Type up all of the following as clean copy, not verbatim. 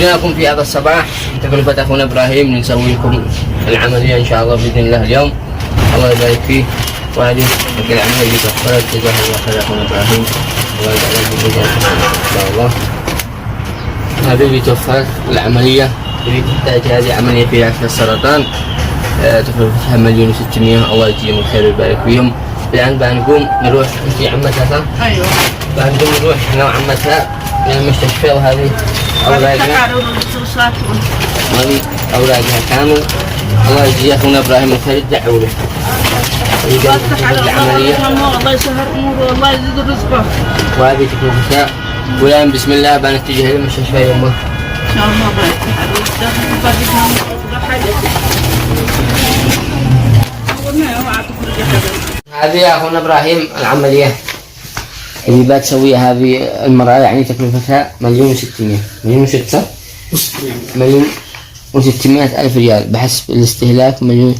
جيناكم في هذا الصباح تكلفة أخونا إبراهيم نسوي لكم العملية إن شاء الله بإذن الله اليوم. الله يبارك فيه. وهذه العملية اللي توفرت جزاه الله خير أخونا إبراهيم. الله يجعلها في ميزان إن شاء الله. هذه اللي توفرت العملية اللي تحتاج هذه عملية في علاج السرطان تكلفتها 1,600,000. الله يجزيهم الخير ويبارك فيهم. الآن بنقوم نروح في عمتها صح؟ ايوه بنقوم نروح أنا وعمتها إلى المستشفى. وهذه أوراقها وهذه أوراقها كامل. الله يجزي أخونا إبراهيم الخير. دعوا له العملية. الله يسهل أموره والله يزيد رزقه. وهذه تكلفتها. والآن بسم الله بنتجه إلى المستشفى يومه. إن شاء الله هذه يا أخونا إبراهيم العملية اللي بتسويها هذه المرأة، يعني تكلفتها 1,600,000 1,600,000 ريال بحسب الاستهلاك. مليون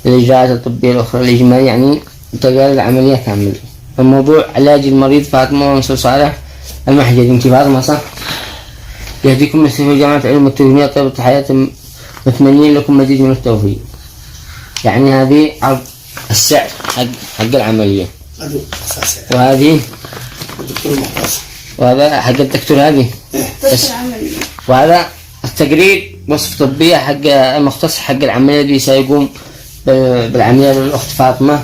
الإجراءات الطبية الأخرى الإجمالي، يعني تقال العملية كاملة. الموضوع علاج المريض فاطمة منصور صالح المحجري. انت فاطمة صح؟ يهديكم مستشفى جامعة علوم التكنولوجيا طيبة الحياة، متمنين لكم مزيد من التوفيق. يعني هذه عرض السعر حق العملية، وهذه وهذا حق الدكتور هذه وهذا التقرير وصف طبية حق المختص حق العملية اللي سيقوم بالعملية للأخت فاطمة.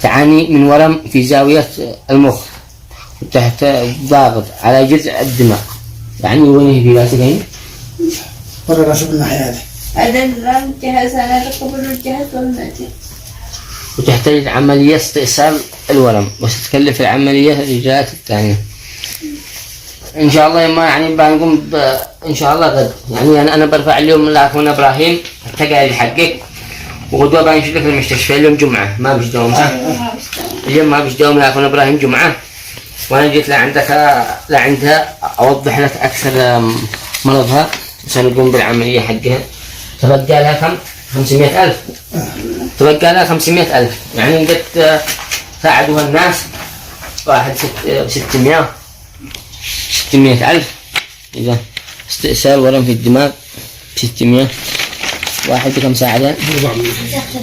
تعاني من ورم في زاوية المخ وتحت ضاغط على جزء الدماغ. يعني وين في راسك هنا؟ ورا راسك من الناحية هذه. هذا الجهاز هذا قبل الجهاز والمعدة. وتحتاج عملية استئصال الورم وستكلف العملية الإجراءات الثانية. إن شاء الله ما يعني بنقوم إن شاء الله غد. يعني أنا برفع اليوم لأخونا إبراهيم التقارير حقك، وغدوة بنشوف لك المستشفى. اليوم جمعة ما بيش دوم صح؟ اليوم ما بيش دوم لأخونا إبراهيم جمعة. وأنا جيت لعندها أوضح لك أكثر مرضها. سنقوم بالعملية حقها. تبقى لها كم؟ 500,000. تبقى لها 500,000. يعني قد ساعدوها الناس. واحد 600,000. إذا استئصال ورم في الدماغ 600. واحد بكم ساعدها؟ 400.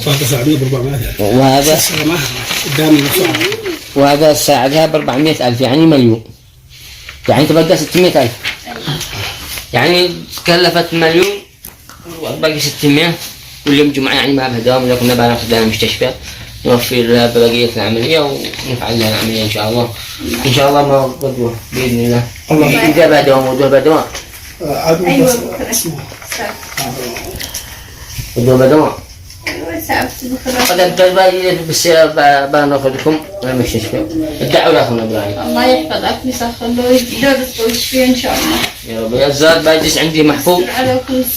واحدة ساعدية ب400,000. وهذا ساعدها ب400,000، يعني 1,000,000. يعني تبقى 600,000. يعني كلفت 1,000,000 وباقي 600. واليوم جمعة يعني ما بها دوام. إذا كنا بناخذها المستشفى نوفر لها بقية العملية ونفعل لها العملية إن شاء الله. إن شاء الله ما قدوة بإذن الله. إذا بها دوام ودوها بها دوام. أيوة ودوها بها دوام. قد باقي بالسيارة بناخذكم المستشفى. ادعوا لأخونا إبراهيم. الله يحفظك ويسخر له ويدرس ويشفيه إن شاء الله. يا رب. يا الزاد باجس عندي محفوظ.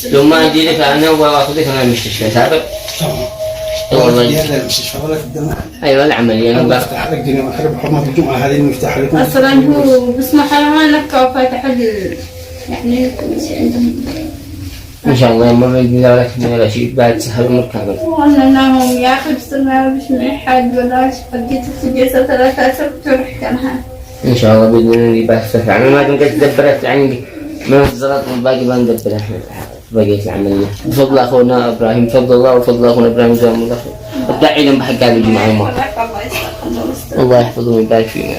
لو ما أجي لك أنا وأخذك أنا المستشفى تابع. والله المستشفى ولا في الدماغ. أيوة العملية أنا بفتح عليك دنيا وخير بحرمة الجمعة هذه المفتاح لكم. أصلاً هو بسمح لها لك وفاتح يعني عندهم. إن شاء الله ما بإذن الله لك من الأشياء بعد سهل أمور كامل. والله ناهم يا أخي بسمها مش من أحد ولا فقيت الجلسة 3 أشهر ورحت عنها. إن شاء الله بإذن الله بفتح. يعني ما دمت دبرت يعني من الزلط والباقي بندبرها بقية العملية بفضل أخونا إبراهيم. بفضل الله وفضل أخونا إبراهيم جزاه الله خير. ادعي لهم بحق هذه الجمعة. الله يحفظهم ويبارك فيهم.